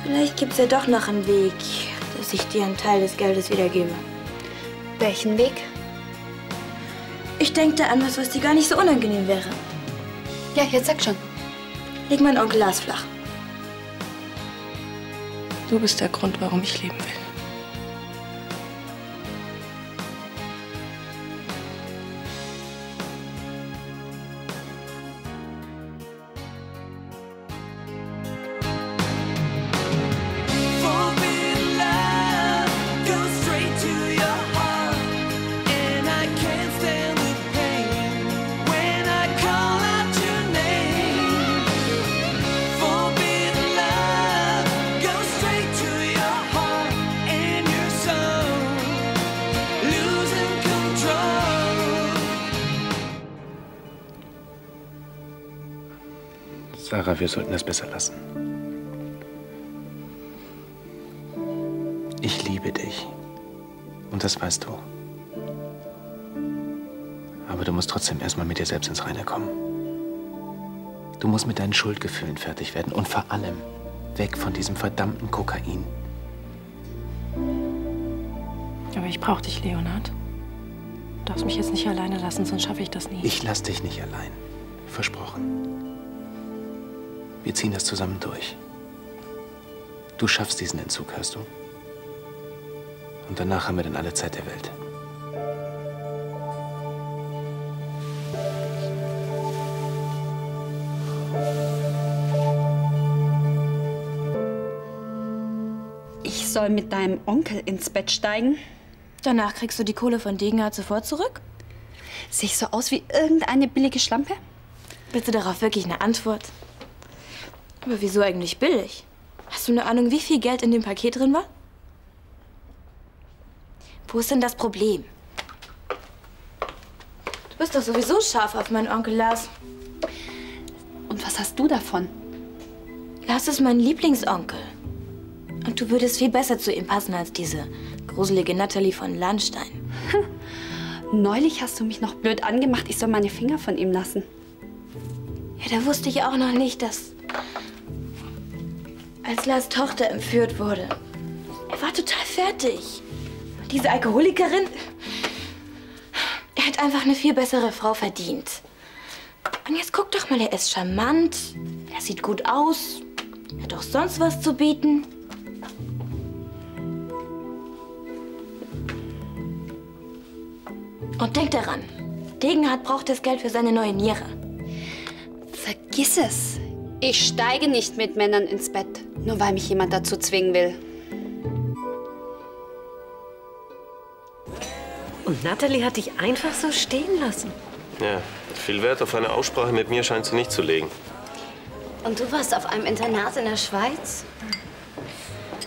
Vielleicht gibt's ja doch noch einen Weg, dass ich dir einen Teil des Geldes wiedergebe. Welchen Weg? Ich denke da an was dir gar nicht so unangenehm wäre. Ja, jetzt sag schon. Leg meinen Onkel Lars flach. Du bist der Grund, warum ich leben will. Sarah, wir sollten das besser lassen. Ich liebe dich. Und das weißt du. Aber du musst trotzdem erstmal mit dir selbst ins Reine kommen. Du musst mit deinen Schuldgefühlen fertig werden. Und vor allem weg von diesem verdammten Kokain. Aber ich brauche dich, Leonhard. Du darfst mich jetzt nicht alleine lassen, sonst schaffe ich das nie. Ich lass dich nicht allein. Versprochen. Wir ziehen das zusammen durch. Du schaffst diesen Entzug, hörst du? Und danach haben wir dann alle Zeit der Welt. Ich soll mit deinem Onkel ins Bett steigen? Danach kriegst du die Kohle von Degenhardt sofort zurück? Sehe ich so aus wie irgendeine billige Schlampe? Bitte darauf wirklich eine Antwort. Aber wieso eigentlich billig? Hast du eine Ahnung, wie viel Geld in dem Paket drin war? Wo ist denn das Problem? Du bist doch sowieso scharf auf meinen Onkel Lars. Und was hast du davon? Lars ist mein Lieblingsonkel. Und du würdest viel besser zu ihm passen als diese gruselige Natalie von Lahnstein. Neulich hast du mich noch blöd angemacht, ich soll meine Finger von ihm lassen. Ja, da wusste ich auch noch nicht, dass... Als Lars Tochter entführt wurde. Er war total fertig. Und diese Alkoholikerin... Er hat einfach eine viel bessere Frau verdient. Und jetzt guck doch mal, er ist charmant. Er sieht gut aus. Er hat auch sonst was zu bieten. Und denk daran, Degenhardt braucht das Geld für seine neue Niere. Vergiss es. Ich steige nicht mit Männern ins Bett, nur weil mich jemand dazu zwingen will. Und Natalie hat dich einfach so stehen lassen. Ja, viel Wert auf eine Aussprache mit mir scheint sie nicht zu legen. Und du warst auf einem Internat in der Schweiz?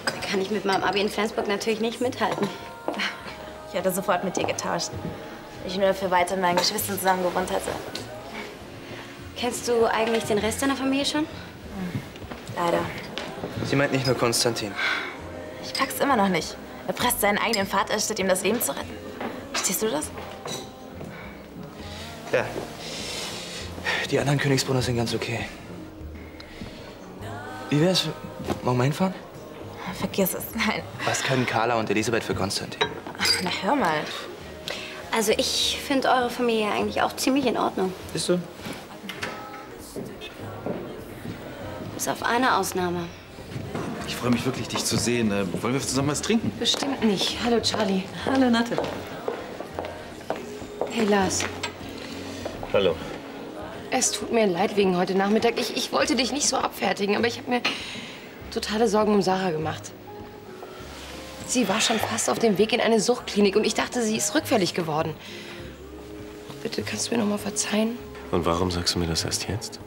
Da kann ich mit meinem Abi in Flensburg natürlich nicht mithalten. Ich hätte sofort mit dir getauscht. Ich nur für weiter mit meinen Geschwistern zusammen gewohnt hätte. Kennst du eigentlich den Rest deiner Familie schon? Leider. Sie meint nicht nur Konstantin. Ich pack's immer noch nicht. Er presst seinen eigenen Vater, statt ihm das Leben zu retten. Verstehst du das? Ja. Die anderen Königsbrüder sind ganz okay. Wie wär's? Wollen wir hinfahren? Vergiss es, nein. Was können Carla und Elisabeth für Konstantin? Ach, na hör mal. Also ich finde eure Familie eigentlich auch ziemlich in Ordnung. Bist du? Bis auf eine Ausnahme. Ich freue mich wirklich, dich zu sehen. Wollen wir zusammen was trinken? Bestimmt nicht. Hallo, Charlie. Hallo, Natalie. Hey, Lars. Hallo. Es tut mir leid wegen heute Nachmittag. Ich wollte dich nicht so abfertigen, aber ich habe mir totale Sorgen um Sarah gemacht. Sie war schon fast auf dem Weg in eine Suchtklinik und ich dachte, sie ist rückfällig geworden. Bitte, kannst du mir noch mal verzeihen? Und warum sagst du mir das erst jetzt?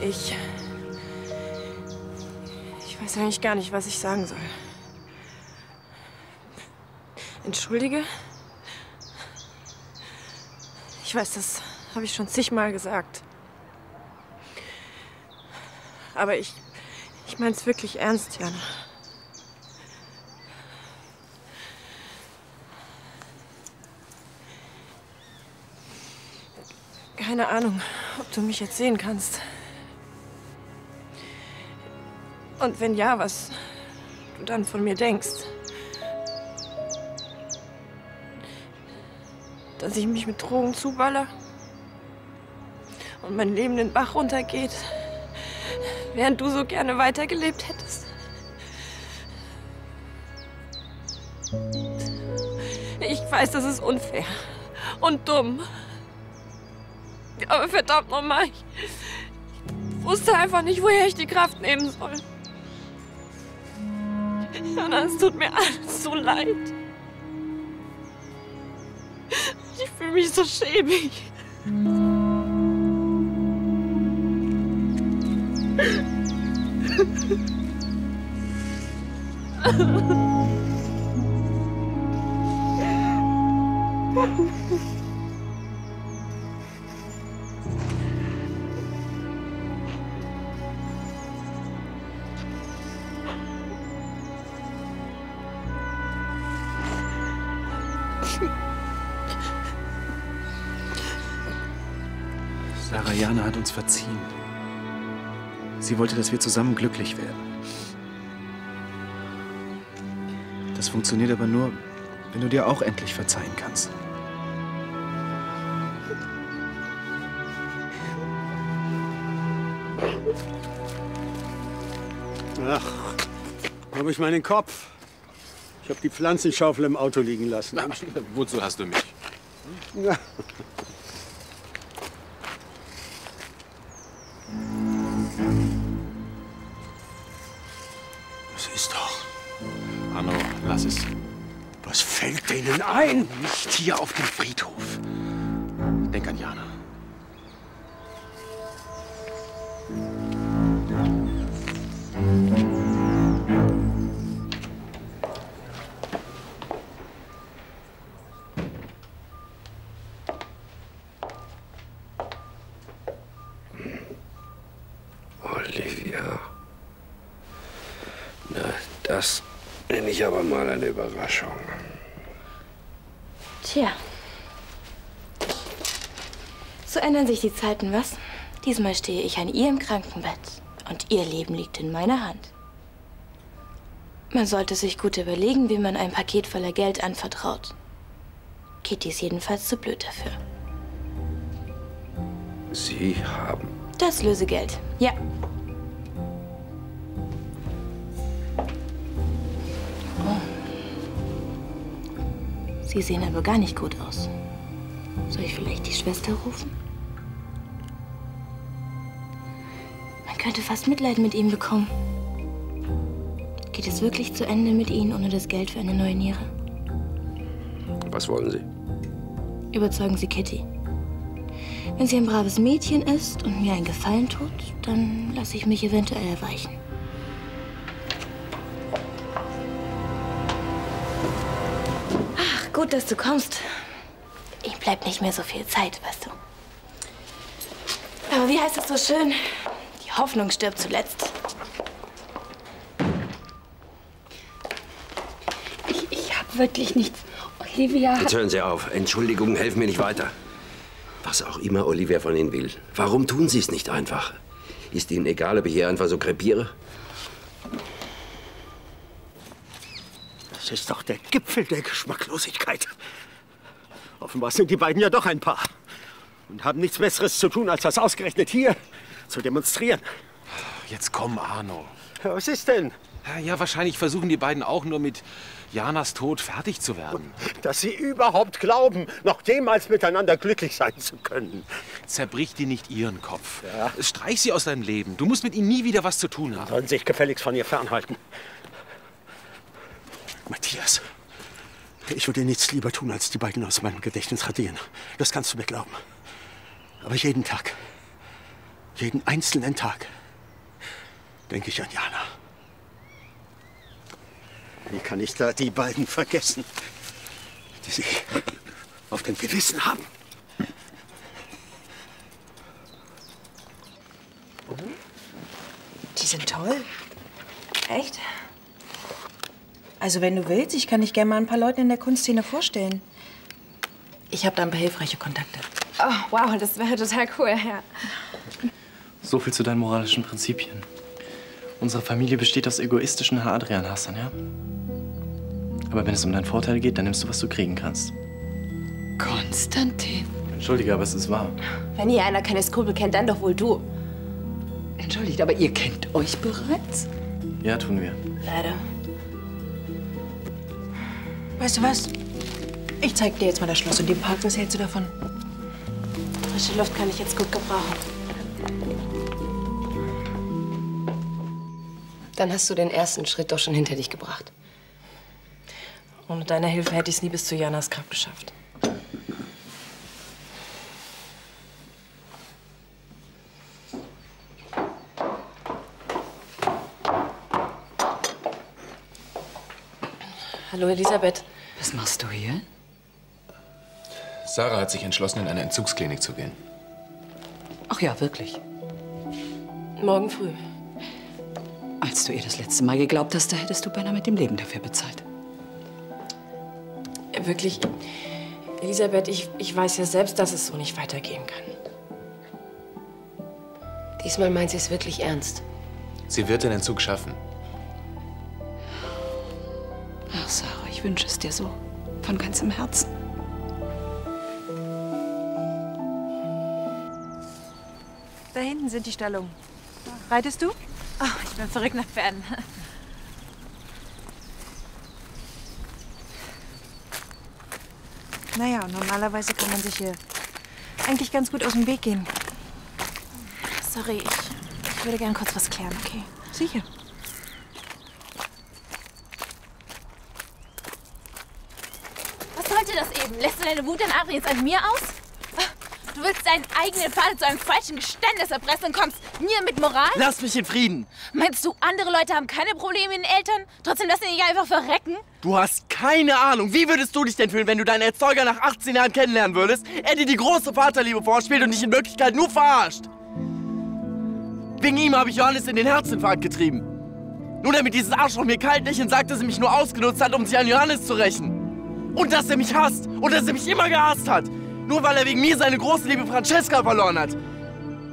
Ich weiß eigentlich gar nicht, was ich sagen soll. Entschuldige? Ich weiß, das habe ich schon zigmal gesagt. Aber ich meine es wirklich ernst, Jana. Keine Ahnung, ob du mich jetzt sehen kannst. Und wenn ja, was du dann von mir denkst. Dass ich mich mit Drogen zuballer und mein Leben den Bach runtergeht, während du so gerne weitergelebt hättest. Ich weiß, das ist unfair und dumm. Aber verdammt nochmal, ich wusste einfach nicht, woher ich die Kraft nehmen soll. Jana, es tut mir alles so leid. Ich fühle mich so schäbig. Sarah, Jana hat uns verziehen. Sie wollte, dass wir zusammen glücklich werden. Das funktioniert aber nur, wenn du dir auch endlich verzeihen kannst. Ach, wo habe ich meinen Kopf? Ich habe die Pflanzenschaufel im Auto liegen lassen. Na, wozu hast du mich? Ja. Das ist doch... Arno, lass es. Was fällt denen ein? Nicht hier auf dem Friedhof. Denk an Jana. Olivia. Na, das nenne ich aber mal eine Überraschung. Tja. So ändern sich die Zeiten, was? Diesmal stehe ich an ihrem Krankenbett und ihr Leben liegt in meiner Hand. Man sollte sich gut überlegen, wem man ein Paket voller Geld anvertraut. Kitty ist jedenfalls zu blöd dafür. Sie haben... Das Lösegeld, ja. Oh. Sie sehen aber gar nicht gut aus. Soll ich vielleicht die Schwester rufen? Man könnte fast Mitleid mit ihm bekommen. Geht es wirklich zu Ende mit Ihnen ohne das Geld für eine neue Niere? Was wollen Sie? Überzeugen Sie Kitty. Wenn sie ein braves Mädchen ist und mir einen Gefallen tut, dann lasse ich mich eventuell erweichen. Ach, gut, dass du kommst. Ich bleib nicht mehr so viel Zeit, weißt du. Aber wie heißt es so schön? Die Hoffnung stirbt zuletzt. Ich hab wirklich nichts. Olivia hat... Jetzt hören Sie auf. Entschuldigungen helfen mir nicht weiter. Was auch immer Olivia von Ihnen will. Warum tun Sie es nicht einfach? Ist Ihnen egal, ob ich hier einfach so krepiere? Das ist doch der Gipfel der Geschmacklosigkeit. Offenbar sind die beiden ja doch ein Paar. Und haben nichts Besseres zu tun, als das ausgerechnet hier zu demonstrieren. Jetzt komm, Arno. Was ist denn? Ja, wahrscheinlich versuchen die beiden auch nur mit Janas Tod fertig zu werden. Dass sie überhaupt glauben, noch jemals miteinander glücklich sein zu können. Zerbrich dir nicht ihren Kopf. Ja. Streich sie aus deinem Leben. Du musst mit ihnen nie wieder was zu tun haben. Sollen sich gefälligst von ihr fernhalten. Matthias, ich würde nichts lieber tun, als die beiden aus meinem Gedächtnis radieren. Das kannst du mir glauben. Aber jeden Tag Jeden einzelnen Tag denke ich an Jana. Wie kann ich da die beiden vergessen, die sich auf dem Gewissen haben? Die sind toll. Echt? Also wenn du willst, ich kann dich gerne mal ein paar Leuten in der Kunstszene vorstellen. Ich habe da ein paar hilfreiche Kontakte. Oh, wow, das wäre total cool, ja. So viel zu deinen moralischen Prinzipien. Unsere Familie besteht aus egoistischen Herr Adrian-Hassern, ja? Aber wenn es um deinen Vorteil geht, dann nimmst du, was du kriegen kannst. Konstantin. Entschuldige, aber es ist wahr. Wenn hier einer keine Skrupel kennt, dann doch wohl du. Entschuldigt, aber ihr kennt euch bereits? Ja, tun wir. Leider. Weißt du was? Ich zeig dir jetzt mal das Schloss und den Park. Was hältst du davon? Frische Luft kann ich jetzt gut gebrauchen. Dann hast du den ersten Schritt doch schon hinter dich gebracht. Ohne deine Hilfe hätte ich es nie bis zu Janas Grab geschafft. Hallo, Elisabeth. Was machst du hier? Sarah hat sich entschlossen, in eine Entzugsklinik zu gehen. Ach ja, wirklich. Morgen früh. Als du ihr das letzte Mal geglaubt hast, da hättest du beinahe mit dem Leben dafür bezahlt. Wirklich, Elisabeth, ich weiß ja selbst, dass es so nicht weitergehen kann. Diesmal meint sie es wirklich ernst. Sie wird den Entzug schaffen. Ach, Sarah, ich wünsche es dir so. Von ganzem Herzen. Da hinten sind die Stallungen. Reitest du? Oh, ich bin verrückt nach Pferden. Naja, normalerweise kann man sich hier eigentlich ganz gut aus dem Weg gehen. Sorry, ich würde gern kurz was klären, okay? Sicher. Was sollte das eben? Lässt du deine Wut an Adrian jetzt an mir aus? Du willst deinen eigenen Vater zu einem falschen Geständnis erpressen und kommst mir mit Moral? Lass mich in Frieden! Meinst du, andere Leute haben keine Probleme mit den Eltern? Trotzdem lassen die nicht einfach verrecken? Du hast keine Ahnung. Wie würdest du dich denn fühlen, wenn du deinen Erzeuger nach 18 Jahren kennenlernen würdest, er dir die große Vaterliebe vorspielt und dich in Wirklichkeit nur verarscht? Wegen ihm habe ich Johannes in den Herzinfarkt getrieben. Nur damit dieses Arschloch mir kalt lächelnd sagt, dass er mich nur ausgenutzt hat, um sich an Johannes zu rächen. Und dass er mich hasst. Und dass er mich immer gehasst hat. Nur weil er wegen mir seine große Liebe Francesca verloren hat.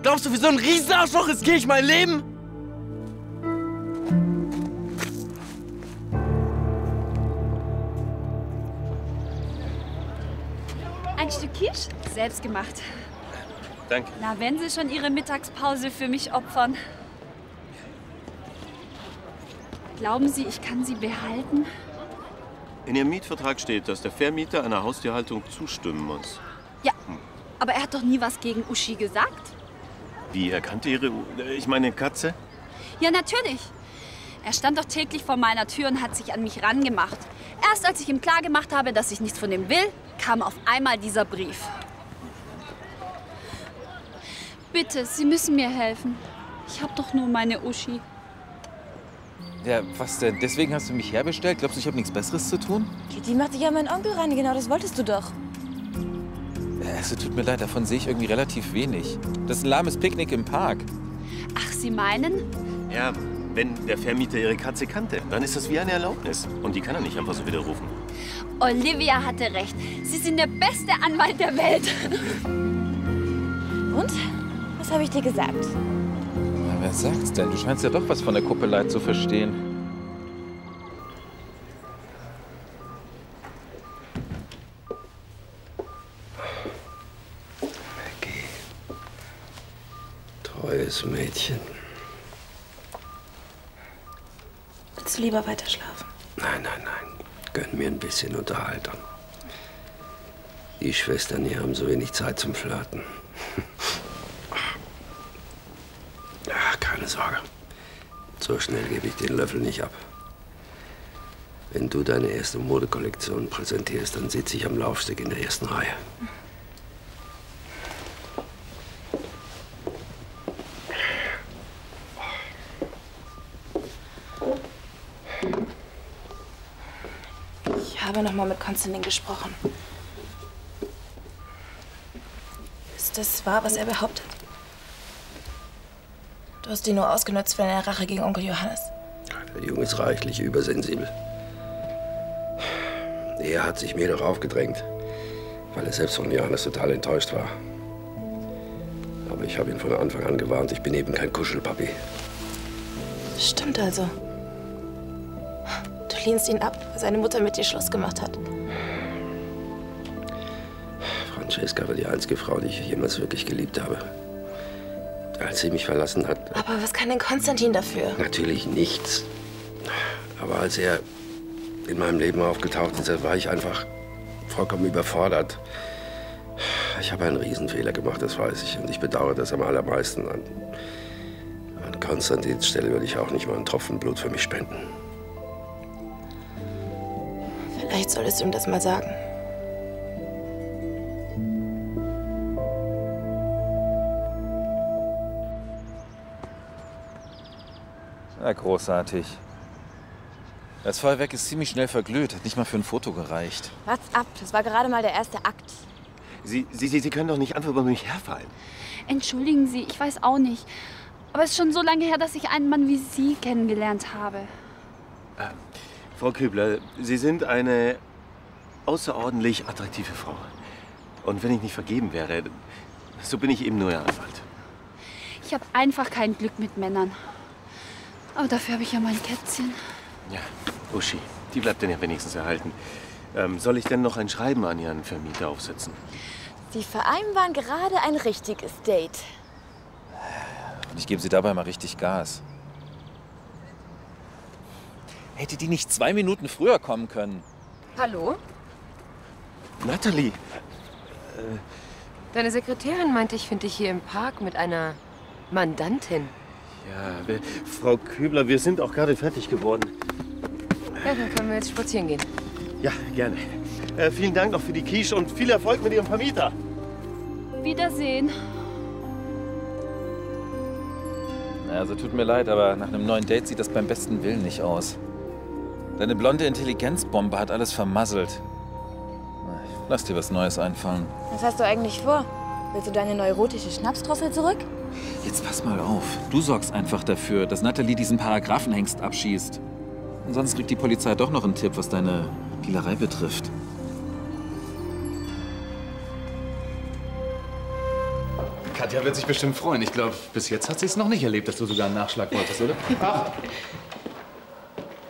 Glaubst du, für so einen Riesenarschloch riskiere ich mein Leben? Ein Stück Kirsch? Selbst gemacht. Danke. Na, wenn Sie schon Ihre Mittagspause für mich opfern. Glauben Sie, ich kann Sie behalten? In Ihrem Mietvertrag steht, dass der Vermieter einer Haustierhaltung zustimmen muss. Ja, aber er hat doch nie was gegen Uschi gesagt. Wie, er kannte ich meine Katze? Ja, natürlich. Er stand doch täglich vor meiner Tür und hat sich an mich rangemacht. Erst als ich ihm klargemacht habe, dass ich nichts von ihm will, kam auf einmal dieser Brief. Bitte, Sie müssen mir helfen. Ich habe doch nur meine Uschi. Ja, was denn? Deswegen hast du mich herbestellt? Glaubst du, ich habe nichts Besseres zu tun? Die macht dich an meinen Onkel ran, genau das wolltest du doch. Also, tut mir leid, davon sehe ich irgendwie relativ wenig. Das ist ein lahmes Picknick im Park. Ach, Sie meinen? Ja, wenn der Vermieter Ihre Katze kannte, dann ist das wie eine Erlaubnis. Und die kann er nicht einfach so widerrufen. Olivia hatte recht. Sie sind der beste Anwalt der Welt. Und? Was habe ich dir gesagt? Na, wer sagt's denn? Du scheinst ja doch was von der Kuppelei zu verstehen. Treues Mädchen. Willst du lieber weiter schlafen? Nein, nein, nein. Gönn mir ein bisschen Unterhaltung. Die Schwestern hier haben so wenig Zeit zum Flirten. Ach, keine Sorge. So schnell gebe ich den Löffel nicht ab. Wenn du deine erste Modekollektion präsentierst, dann sitze ich am Laufsteg in der ersten Reihe. habe noch mal mit Konstantin gesprochen. Ist das wahr, was er behauptet? Du hast ihn nur ausgenutzt für deine Rache gegen Onkel Johannes. Der Junge ist reichlich übersensibel. Er hat sich mir doch aufgedrängt, weil er selbst von Johannes total enttäuscht war. Aber ich habe ihn von Anfang an gewarnt, ich bin eben kein Kuschelpapi. Stimmt also. Du lehnst ihn ab, weil seine Mutter mit dir Schluss gemacht hat. Francesca war die einzige Frau, die ich jemals wirklich geliebt habe. Als sie mich verlassen hat... Aber was kann denn Konstantin dafür? Natürlich nichts. Aber als er in meinem Leben aufgetaucht ist, war ich einfach vollkommen überfordert. Ich habe einen Riesenfehler gemacht, das weiß ich. Und ich bedauere das am allermeisten. An Konstantins Stelle würde ich auch nicht mal einen Tropfen Blut für mich spenden. Vielleicht solltest du ihm das mal sagen. Na, großartig. Das Feuerwerk ist ziemlich schnell verglüht. Hat nicht mal für ein Foto gereicht. What's up? Das war gerade mal der erste Akt. Sie können doch nicht einfach über mich herfallen. Entschuldigen Sie, ich weiß auch nicht. Aber es ist schon so lange her, dass ich einen Mann wie Sie kennengelernt habe. Frau Kübler, Sie sind eine außerordentlich attraktive Frau. Und wenn ich nicht vergeben wäre, so bin ich eben nur Ihr Anwalt. Ich habe einfach kein Glück mit Männern. Aber dafür habe ich ja mein Kätzchen. Ja, Uschi, die bleibt denn ja wenigstens erhalten. Soll ich denn noch ein Schreiben an Ihren Vermieter aufsetzen? Sie vereinbaren gerade ein richtiges Date. Und ich gebe sie dabei mal richtig Gas. Hätte die nicht 2 Minuten früher kommen können? Hallo? Natalie. Deine Sekretärin meinte, ich finde dich hier im Park mit einer Mandantin. Ja, Frau Kübler, wir sind auch gerade fertig geworden. Ja, dann können wir jetzt spazieren gehen. Ja, gerne. Vielen Dank noch für die Quiche und viel Erfolg mit Ihrem Vermieter. Wiedersehen. Also tut mir leid, aber nach einem neuen Date sieht das beim besten Willen nicht aus. Deine blonde Intelligenzbombe hat alles vermasselt. Lass dir was Neues einfallen. Was hast du eigentlich vor? Willst du deine neurotische Schnapsdrossel zurück? Jetzt pass mal auf. Du sorgst einfach dafür, dass Natalie diesen Paragraphenhengst abschießt. Und sonst kriegt die Polizei doch noch einen Tipp, was deine Dealerei betrifft. Katja wird sich bestimmt freuen. Ich glaube, bis jetzt hat sie es noch nicht erlebt, dass du sogar einen Nachschlag wolltest, oder? Ach,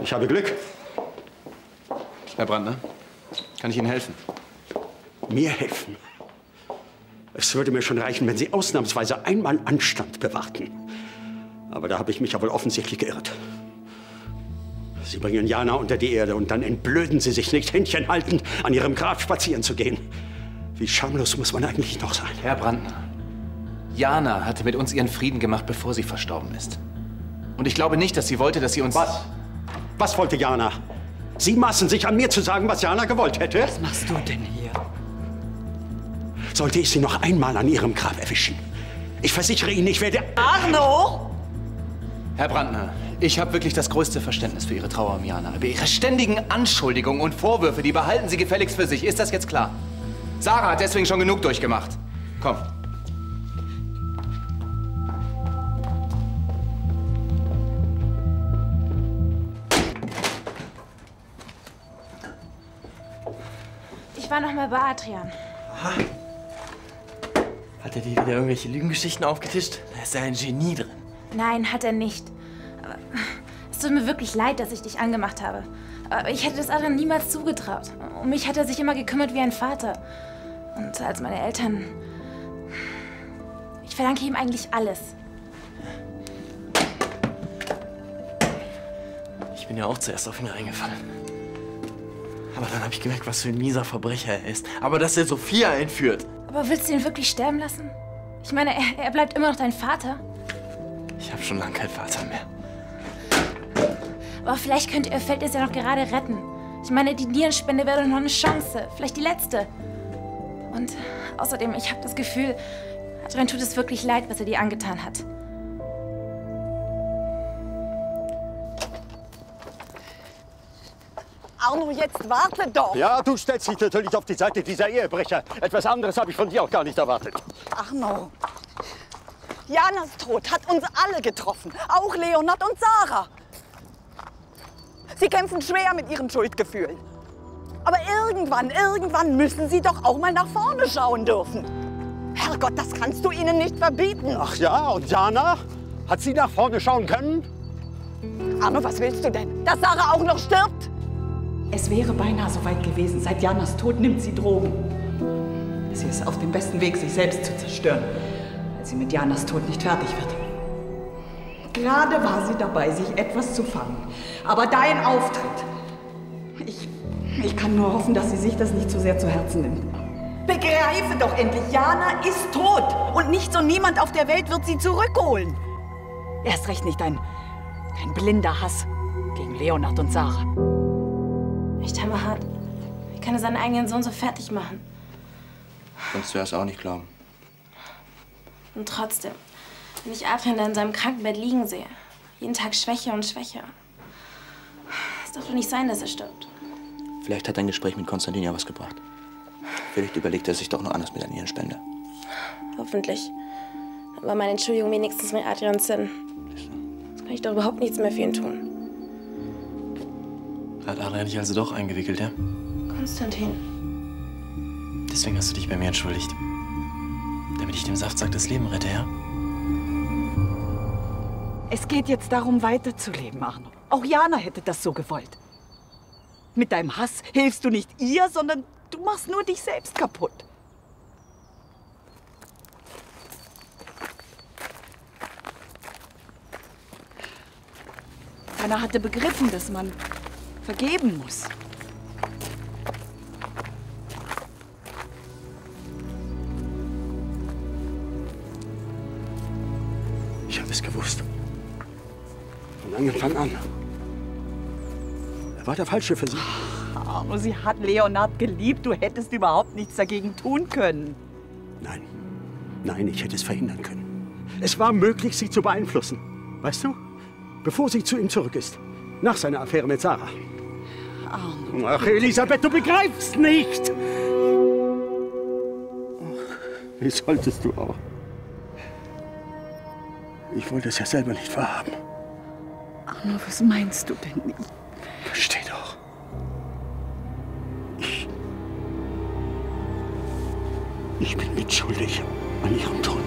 ich habe Glück. Herr Brandner, kann ich Ihnen helfen? Mir helfen? Es würde mir schon reichen, wenn Sie ausnahmsweise einmal Anstand bewahrten. Aber da habe ich mich ja wohl offensichtlich geirrt. Sie bringen Jana unter die Erde und dann entblöden Sie sich nicht, Händchen haltend an Ihrem Grab spazieren zu gehen. Wie schamlos muss man eigentlich noch sein? Herr Brandner, Jana hatte mit uns ihren Frieden gemacht, bevor sie verstorben ist. Und ich glaube nicht, dass sie wollte, dass sie uns... Was? Was wollte Jana? Sie maßen sich an mir zu sagen, was Jana gewollt hätte? Was machst du denn hier? Sollte ich Sie noch einmal an Ihrem Grab erwischen? Ich versichere Ihnen, ich werde... Arno! Herr Brandner, ich habe wirklich das größte Verständnis für Ihre Trauer um Jana. Aber Ihre ständigen Anschuldigungen und Vorwürfe, die behalten Sie gefälligst für sich. Ist das jetzt klar? Sarah hat deswegen schon genug durchgemacht. Komm. Ich war noch mal bei Adrian. Aha. Hat er dir wieder irgendwelche Lügengeschichten aufgetischt? Da ist ja ein Genie drin. Nein, hat er nicht. Aber es tut mir wirklich leid, dass ich dich angemacht habe. Aber ich hätte das Adrian niemals zugetraut. Um mich hat er sich immer gekümmert wie ein Vater. Und als meine Eltern... Ich verdanke ihm eigentlich alles. Ich bin ja auch zuerst auf ihn reingefallen. Aber dann habe ich gemerkt, was für ein mieser Verbrecher er ist. Aber dass er Sophia entführt. Aber willst du ihn wirklich sterben lassen? Ich meine, er bleibt immer noch dein Vater. Ich habe schon lange keinen Vater mehr. Aber vielleicht fällt es ja noch gerade retten. Ich meine, die Nierenspende wäre doch noch eine Chance. Vielleicht die letzte. Und außerdem, ich habe das Gefühl, Adrian tut es wirklich leid, was er dir angetan hat. Arno, jetzt warte doch. Ja, du stellst dich natürlich auf die Seite dieser Ehebrecher. Etwas anderes habe ich von dir auch gar nicht erwartet. Arno, Janas Tod hat uns alle getroffen. Auch Leonard und Sarah. Sie kämpfen schwer mit ihren Schuldgefühlen. Aber irgendwann müssen sie doch auch mal nach vorne schauen dürfen. Herrgott, das kannst du ihnen nicht verbieten. Ach ja, und Jana? Hat sie nach vorne schauen können? Arno, was willst du denn? Dass Sarah auch noch stirbt? Es wäre beinahe so weit gewesen. Seit Janas Tod nimmt sie Drogen. Sie ist auf dem besten Weg, sich selbst zu zerstören, weil sie mit Janas Tod nicht fertig wird. Gerade war sie dabei, sich etwas zu fangen. Aber dein Auftritt... Ich kann nur hoffen, dass sie sich das nicht zu sehr zu Herzen nimmt. Begreife doch endlich, Jana ist tot. Und nichts und niemand auf der Welt wird sie zurückholen. Erst recht nicht dein blinder Hass gegen Leonard und Sarah. Echt hammerhart. Wie kann er seinen eigenen Sohn so fertig machen? Kannst du das auch nicht glauben? Und trotzdem, wenn ich Adrian da in seinem Krankenbett liegen sehe, jeden Tag schwächer und schwächer. Es darf doch nicht sein, dass er stirbt. Vielleicht hat dein Gespräch mit Konstantin ja was gebracht. Vielleicht überlegt er sich doch noch anders mit an ihren Spender. Hoffentlich. Dann war meine Entschuldigung wenigstens mit Adrians Sinn. Jetzt kann ich doch überhaupt nichts mehr für ihn tun. Hat Adrian dich also doch eingewickelt, ja? Konstantin. Deswegen hast du dich bei mir entschuldigt. Damit ich dem Saftsack das Leben rette, ja? Es geht jetzt darum, weiterzuleben, Arno. Auch Jana hätte das so gewollt. Mit deinem Hass hilfst du nicht ihr, sondern du machst nur dich selbst kaputt. Jana hatte begriffen, dass man vergeben muss. Ich habe es gewusst. Von Anfang an. Er war der Falsche für sie. Arno, sie hat Leonard geliebt. Du hättest überhaupt nichts dagegen tun können. Nein. Nein, ich hätte es verhindern können. Es war möglich, sie zu beeinflussen. Weißt du? Bevor sie zu ihm zurück ist. Nach seiner Affäre mit Sarah. Arno. Ach, Elisabeth, du begreifst nicht! Wie solltest du auch? Ich wollte es ja selber nicht wahrhaben. Arno, was meinst du denn nicht? Versteh doch. Ich bin mitschuldig an ihrem Tod.